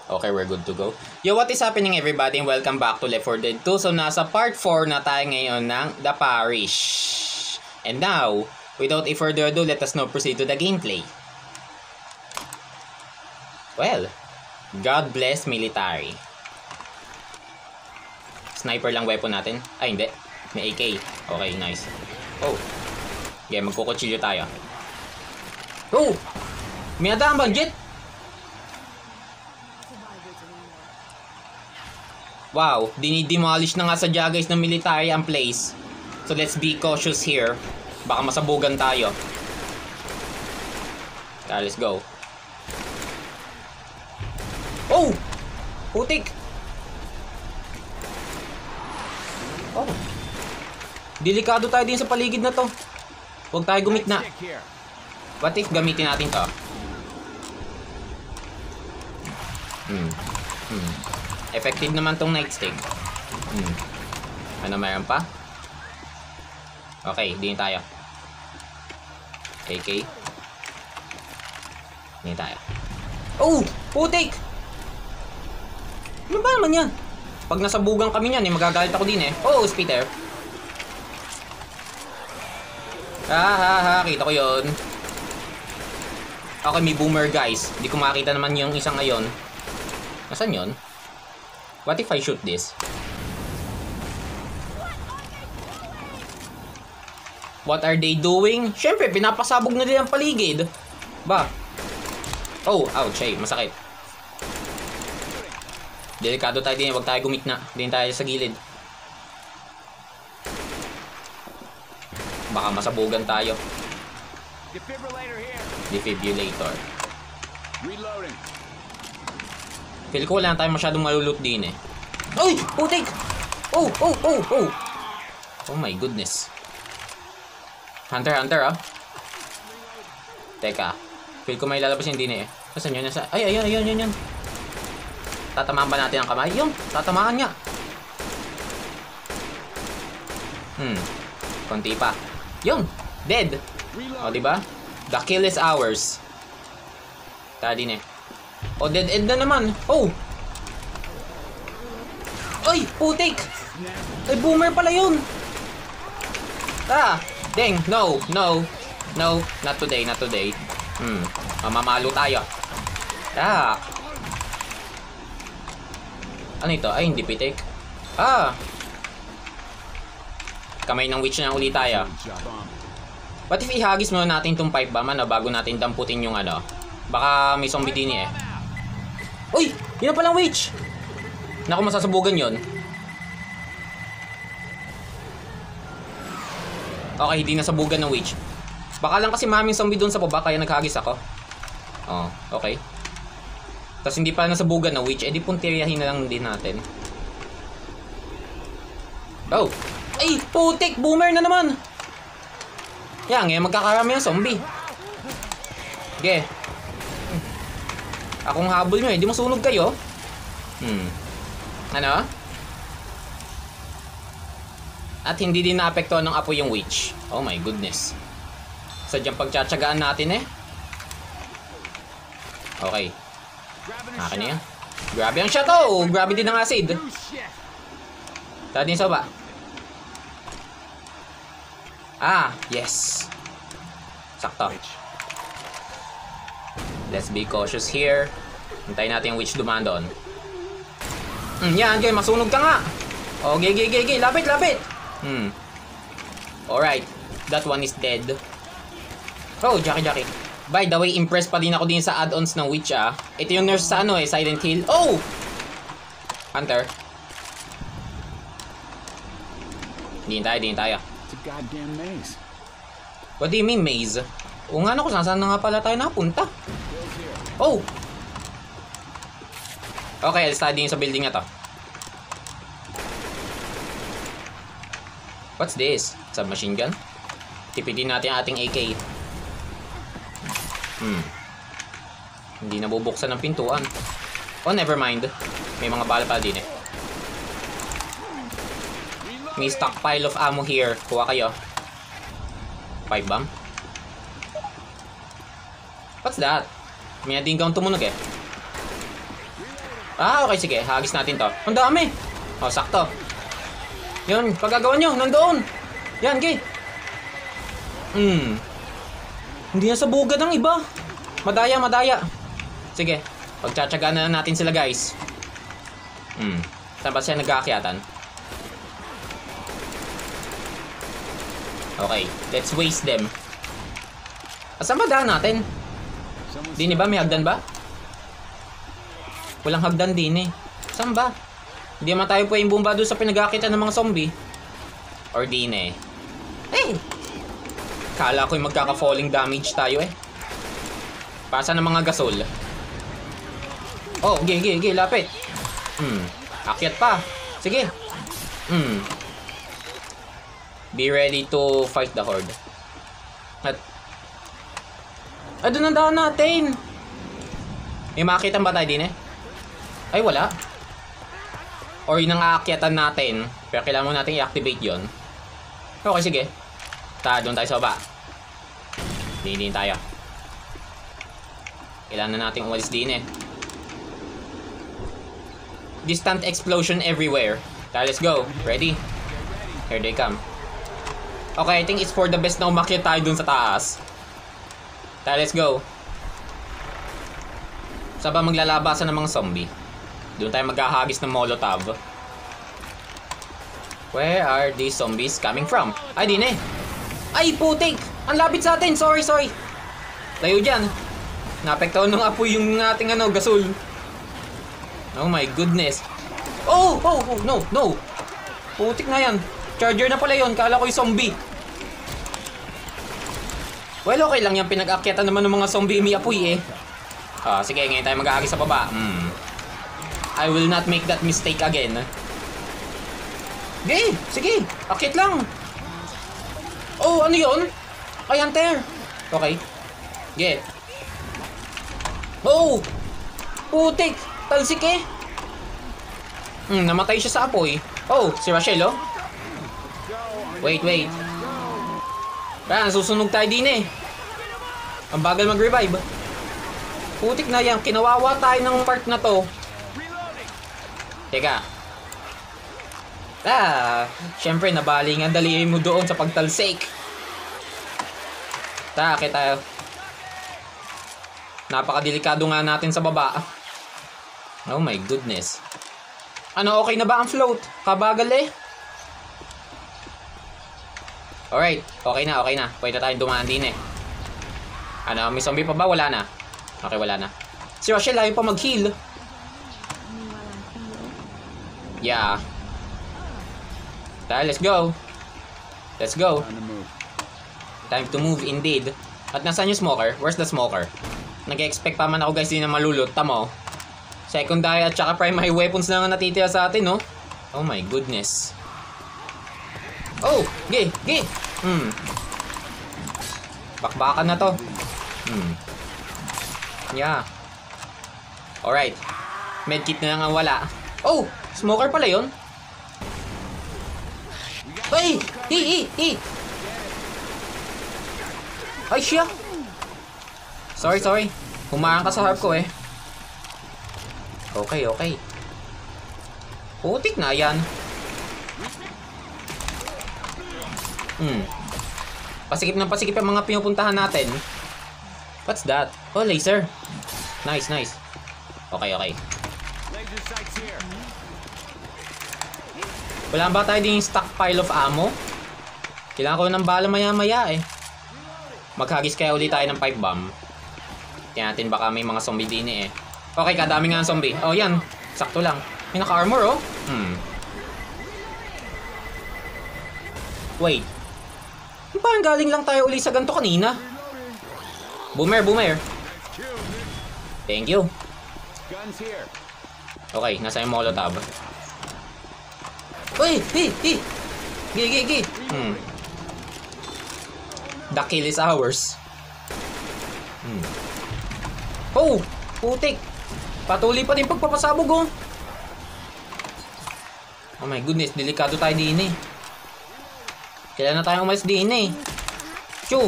Okay, we're good to go. Yo, what is happening everybody? And welcome back to Left 4 Dead 2. So, nasa part 4 na tayo ngayon ng The Parish. And now, without a further ado, let us now proceed to the gameplay. Well, God bless military. Sniper lang weapon natin. Ay, hindi. May AK. Okay, nice. Oh. Okay, magkukutsilyo tayo. Oh! May nadaan bang jet? Wow, dinidemolish na nga sadya guys ng military ang place. So let's be cautious here. Baka masabugan tayo. Let's go. Oh! Putik! Oh. Delikado tayo din sa paligid na to. Huwag tayo gumit na. What if gamitin natin to? Effective naman tong nightstick. Ano mayroon pa? Okay, din tayo. AK. Din tayo. Oh! Putik! Ano ba naman yan? Pag nasabugan kami yan, magagalit ako din eh. Oh, Spitter. Kita ko yun. Okay, may boomer guys. Hindi ko makita naman yung isang ayon. Nasaan yun? What if I shoot this? What are they doing? Siyempre, pinapasabog na din ang paligid. Ba? Oh, ouch, ay, masakit. Delikado tayo din, huwag tayo gumikna. Din tayo sa gilid. Baka masabugan tayo. Defibrillator. Reloading. Feel ko wala na tayo masyadong malulot din eh. Uy! Putik! Oh! Oh my goodness. Hunter ah. Teka. Feel ko may lalabas yung din eh. Nasaan yun? Ay, ayun. Tatamaan ba natin ang kamay? Yung, tatamaan nga. Konti pa. Yung, dead. O, diba? The kill is ours. Tara din eh. O, dead end na naman. Oh! Ay, putik! Ay, boomer pala yun. Dang, no. Not today. Mamamalo tayo. Ano ito? Ay, hindi pitik. Kamay ng witch na ulit tayo. What if ihagis muna natin itong pipe bomb bago natin damputin yung ano? Baka may zombie din eh. Uy! Yun na palang witch! Naku, masasabugan yun. Okay, hindi nasabugan ng witch. Baka lang kasi maming zombie doon sa baba kaya naghagis ako. Oh, okay. Tapos hindi pa nasabugan ng witch, edi puntiryahin na lang din natin. Oh! Ay! Putik! Boomer na naman! Yan, ngayon magkakarami yung zombie. Okay. Akong habol nyo eh, di masunog kayo. Ano? At hindi din naapektuhan ng apoy yung witch. Oh my goodness. Sadyang pagtsatsagaan natin eh. Okay. Akin na yan. Grabe ang shot oh! Grabe din ang acid. Tara din sa ba? Yes. Sakto. Let's be cautious here. Hintayin natin yung witch dumaan doon. Yan, okay, masunog ka nga. Okay, lapit. Alright, that one is dead. Oh, Jackie. By the way, impressed pa din ako din sa add-ons ng witch ah. Ito yung nurse sa ano eh, Silent Hill. Oh! Hunter. Din tayo. It's a goddamn maze. What do you mean maze? O nga na kung saan na nga pala tayo napunta. Oh! Okay, alis tayo din sa building na to. What's this? Submachine gun? Tipidin natin ang ating AK. Hindi nabubuksan ng pintuan. Oh, never mind. May mga bala pa din eh. May stockpile of ammo here. Kuha kayo. Pipe bomb. What's that? May din kang tumunog eh. Ah, okay, sige. Hagis natin to. Ang dami. Oh, sakto. Yun, pagkagawa nyo, nandoon. Yan, gay. Hindi na sa bugad ang iba. Madaya, madaya. Sige, pagtsatsagaan na natin sila, guys. Saan ba siya nag-aakyatan? Okay, let's waste them. Saan ba daan natin? Dini ba? May hagdan ba? Walang hagdan din eh. Saan ba? Hindi naman tayo pwedeng bumba doon sa pinag-aakitan ng mga zombie. Or dini eh. Hey! Kala ko yung magkaka-falling damage tayo eh. Pasa ng mga gasol. Oh, gay, lapit. Akyat pa. Sige. Be ready to fight the horde. At doon ang daan natin. May makita ba tayo din eh? Ay, wala. Or yun ang aakyatan natin. Pero kailangan mo natin i-activate yon. Okay, sige. Doon tayo sa baba. Hindi tayo. Kailangan na natin umalis din eh. Distant explosion everywhere. Let's go. Ready? Here they come. Okay, I think it's for the best na umakyat tayo dun sa taas. Let's go. Saan ba maglalabasan ng mga zombie? Doon tayo maghahagis ng molotov. Where are these zombies coming from? Ay, din eh. Ay, putik! Ang lapit sa atin! Sorry. Layo dyan. Naapektaon ng apoy yung ating gasol. Oh my goodness. Oh, no. Putik na yan. Charger na pala yun. Kala ko yung zombie. Well, okay lang yan. Pinag-akyatan naman ng mga zombie may apoy eh. Sige, ngayon tayo mag-aagis sa baba. I will not make that mistake again. Sige. Akyat lang. Oh, ano yun? Ay, hunter. Okay. Oh! Putik! Talsik eh. Namatay siya sa apoy. Oh, si Rachel oh. Wait. Susunog tayo din eh. Ang bagal mag-revive. Putik na yan. Kinawawa tayo ng part na to. Teka. Syempre nabaling ang dali mo doon sa pagtalsik. Akit tayo. Napakadelikado nga natin sa baba. Oh my goodness. Ano, okay na ba ang float? Kabagal eh. Alright, okay na. Pwede tayong dumaan din eh. Ano, may zombie pa ba? Wala na. Okay, wala na. Si Rachel ayaw pa mag-heal. Yeah. Let's go. Time to move indeed. At nasaan yung smoker? Where's the smoker? Nag-expect pa man ako guys din na malulot. Tamo. Secondary at saka primary weapons na nga natitira sa atin, no? Oh my goodness. Oh! Gay! Bakbakan na to. Yeah. Alright. Medkit na lang ang wala. Oh! Smoker pala yun? Ay! Ay, siya! Sorry. Humarang ka sa harp ko eh. Okay. Putik na yan. Pasikip ang mga pinupuntahan natin. What's that? Oh, laser. Nice. Okay. Wala ba tayo din yung stockpile of ammo? Kailangan ko ng bala maya eh. Maghagis kaya ulit tayo ng pipe bomb. Tingnan natin baka may mga zombie din eh. Okay, kadami nga ang zombie. Oh, yan. Sakto lang. May naka-armor oh. Wait. Parang galing lang tayo uli sa ganito kanina. Boomer. Thank you. Okay, nasa yung molotov. Uy! Gay! The kill is ours. Oh! Putik! Patuloy pa din pagpapasabog oh. Oh my goodness, delikado tayo din eh. Kailan na tayong umalis din eh. Chew!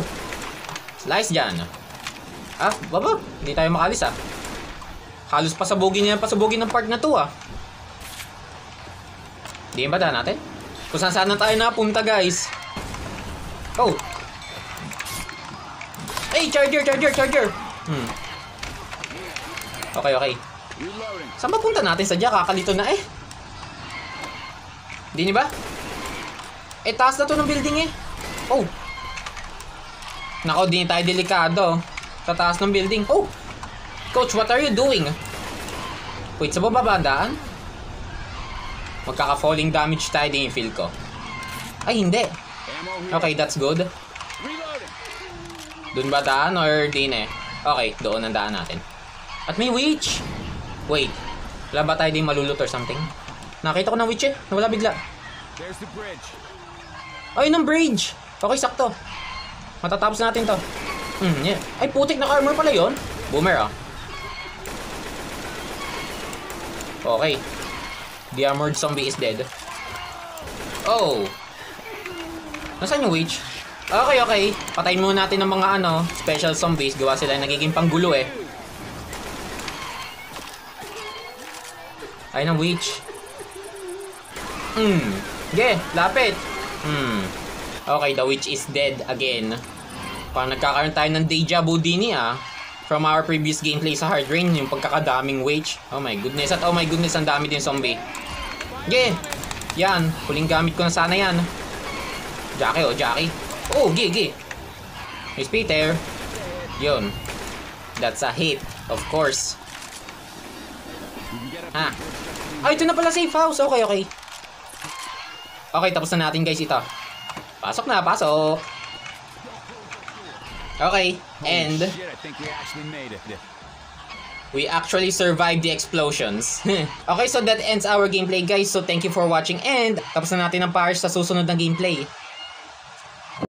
Slice dyan. Baba! Hindi tayo makalis ah. Halos pasabugin ng part na to ah. Di ba daan natin? Kung saan na tayo napunta guys. Oh. Hey, charger. Okay. Saan ba punta natin? Sadya, kakalito na eh. Di ba? Taas na to ng building eh. Oh. Nako, di tayo delikado. Sa taas ng building. Oh. Coach, what are you doing? Wait, sa baba ba ang daan? Magkaka-falling damage tayo din yung feel ko. Ay, hindi. Okay, that's good. Doon ba daan or din eh? Okay, doon ang daan natin. At may witch. Wait, wala ba tayo din malulot or something? Nakita ko ng witch eh. Nawala bigla. Ay, ng bridge. Okay, sakto. Matatapos natin to. Yeah. Ay, putik na armor pala yon. Boomer ah. Okay. The armored zombie is dead. Oh. Nasaan yung witch? Okay. Patayin muna natin ng mga special zombies. Gawa sila nagiging panggulo eh. Ay, ng witch. Lapit. Okay, the witch is dead again. Parang nagkakaroon tayo ng deja vu din ah. From our previous gameplay sa Hard Rain, yung pagkakadaming witch. Oh my goodness, at oh my goodness, ang dami din zombie. Yan, huling gamit ko na sana yan. Jackie. Oh, Miss Peter. Yun. That's a hit, of course. Ito na pala safe house. Okay. Okay, tapos na natin guys ito. Pasok. Okay, and we actually survived the explosions. Okay, so that ends our gameplay guys. So thank you for watching and tapos na natin ang parish sa susunod na gameplay.